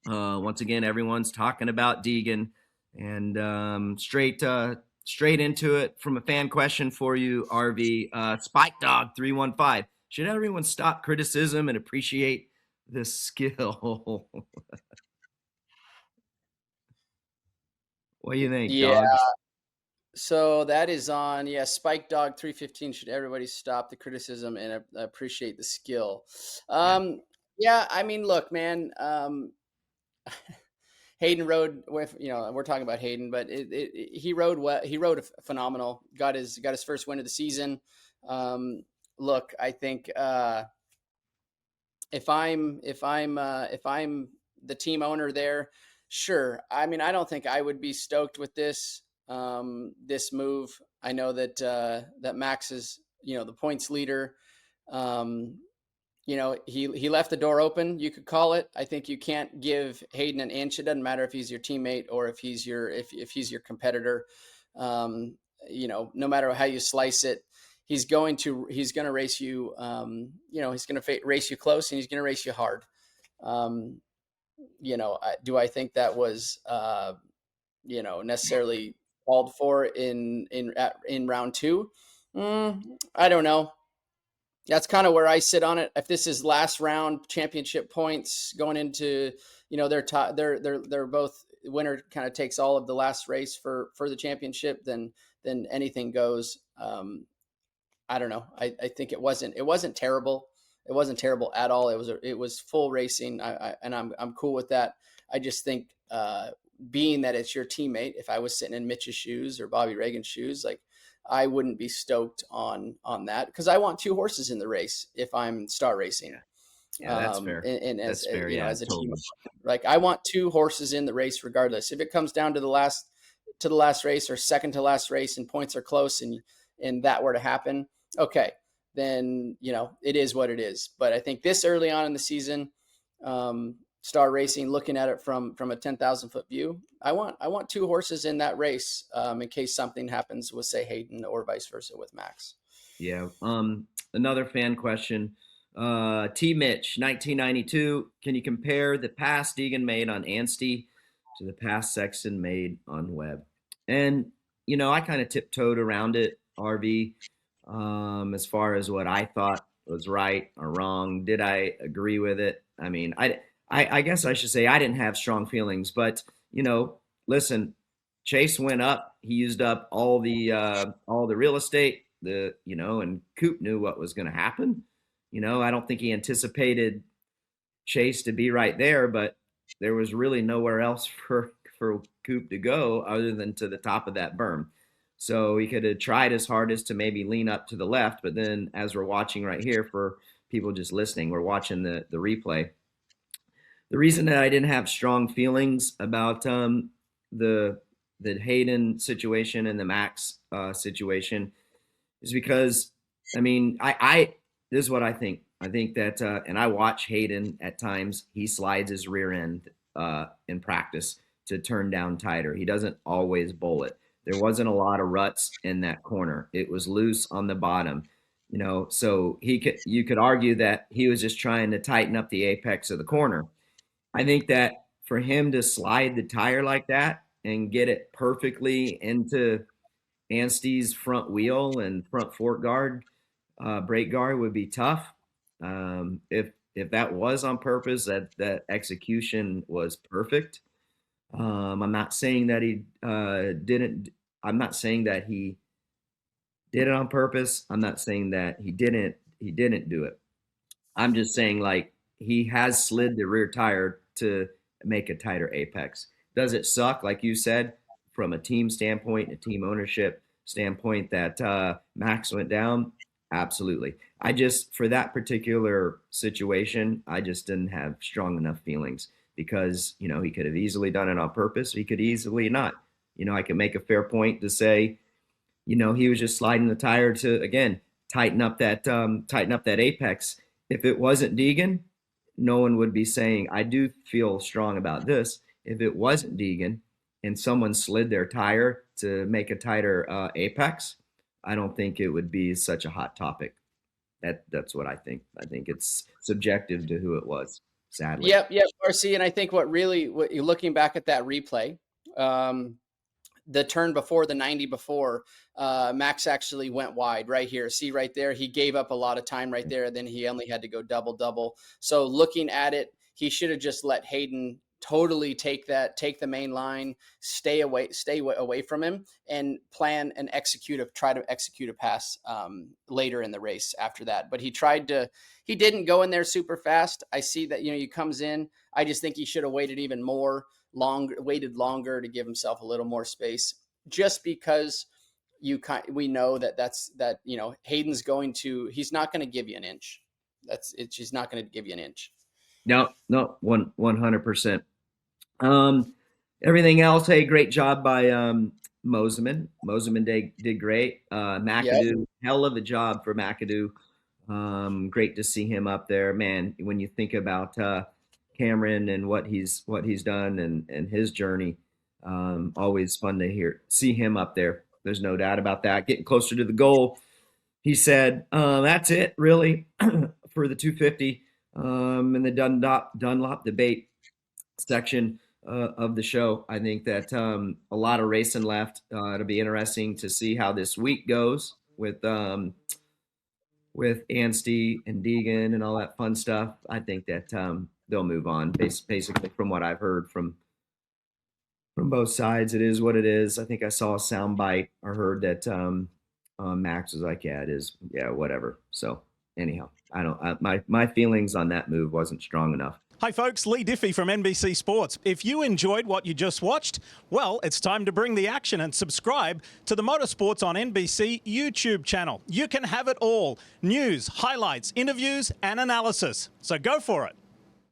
Once again, everyone's talking about Deegan, and straight into it from a fan question for you, RV. Spike Dog 315. Should everyone stop criticism and appreciate the skill? What do you think, Yeah. dog? So that is on, Spike Dog 315. Should everybody stop the criticism and appreciate the skill? Yeah. Yeah, I mean, look, man. Haiden rode with, we're talking about Haiden, but he rode well. He rode phenomenal. Got his first win of the season. Look, I think if I'm the team owner there, sure. I mean, I don't think I would be stoked with this move. I know that Max is, the points leader. He left the door open, you could call it. I think you can't give Haiden an inch. It doesn't matter if he's your teammate or if he's your competitor. No matter how you slice it, he's going to race you. He's going to race you close, and he's going to race you hard. Do I think that was necessarily called for in round two? I don't know. That's kind of where I sit on it. If this is last round championship points going into, they're both, winner kind of takes all of the last race for the championship, then anything goes. I don't know. I think it wasn't terrible. It wasn't terrible at all. It was full racing. And I'm cool with that. I just think, being that it's your teammate, if I was sitting in Mitch's shoes or Bobby Reagan's shoes, like, I wouldn't be stoked on that, because I want two horses in the race if I'm Star Racing. Yeah, that's fair. And That's fair. you know, Yeah, as a totally. team, like, I want two horses in the race regardless. If it comes down to the last race or second to last race and points are close, and that were to happen, okay, then it is what it is. But I think this early on in the season, Star Racing, looking at it from a 10,000 foot view, I want two horses in that race, in case something happens with, say, Haiden, or vice versa with Max. Yeah. Another fan question. T. Mitch, 1992. Can you compare the pass Deegan made on Anstie to the pass Sexton made on Webb? And I kind of tiptoed around it, RV, as far as what I thought was right or wrong. Did I agree with it? I mean, I guess I should say I didn't have strong feelings, but listen, Chase went up. He used up all the real estate. And Coop knew what was going to happen. I don't think he anticipated Chase to be right there, but there was really nowhere else for Coop to go other than to the top of that berm. So he could have tried his hardest to maybe lean up to the left, but then, as we're watching right here, for people just listening, we're watching the replay. The reason that I didn't have strong feelings about the Haiden situation and the Max situation is because, I mean, I this is what I think. I think that, and I watch Haiden at times. He slides his rear end in practice to turn down tighter. He doesn't always bowl it. There wasn't a lot of ruts in that corner. It was loose on the bottom. So you could argue that he was just trying to tighten up the apex of the corner. I think that for him to slide the tire like that and get it perfectly into Anstie's front wheel and front fork guard, brake guard, would be tough. If that was on purpose, that execution was perfect. I'm not saying that he didn't. I'm not saying that he did it on purpose. I'm not saying that he didn't. He didn't do it. I'm just saying, like, he has slid the rear tire to make a tighter apex. Does it suck, like you said, from a team standpoint, a team ownership standpoint, that Max went down? Absolutely. I just, for that particular situation, I just didn't have strong enough feelings, because he could have easily done it on purpose. He could easily not. I could make a fair point to say, he was just sliding the tire to, again, tighten up that apex. If it wasn't Deegan, no one would be saying, I do feel strong about this. If it wasn't Deegan and someone slid their tire to make a tighter apex, I don't think it would be such a hot topic. That's what I think. I think it's subjective to who it was. sadly. Yep, RC, and I think what you're looking back at that replay, the turn before, the 90 before, Max actually went wide right here. See right there, he gave up a lot of time right there. Then he only had to go double. So looking at it, he should have just let Haiden totally take the main line, stay away from him, and try to execute a pass later in the race after that. But he didn't go in there super fast. I see that, he comes in. I just think he should have waited even waited longer to give himself a little more space, just because we know that Hayden's he's not going to give you an inch. He's not going to give you an inch. No, 100%. Everything else, hey, great job by Moseman. Moseman did great. McAdoo, hell of a job for McAdoo. Great to see him up there, man. When you think about Cameron and what he's done and his journey, always fun to see him up there. There's no doubt about that. Getting closer to the goal, he said, that's it really for the 250 in the Dunlop debate section of the show. I think that a lot of racing left. It'll be interesting to see how this week goes with Anstie and Deegan and all that fun stuff. I think that they'll move on. Basically, from what I've heard from both sides, it is what it is. I think I saw a soundbite or heard that Max was like, "Yeah, it is. Yeah, whatever." So anyhow, my feelings on that move wasn't strong enough. Hi folks, Lee Diffie from NBC Sports. If you enjoyed what you just watched, well, it's time to bring the action and subscribe to the Motorsports on NBC YouTube channel. You can have it all: news, highlights, interviews, and analysis. So go for it.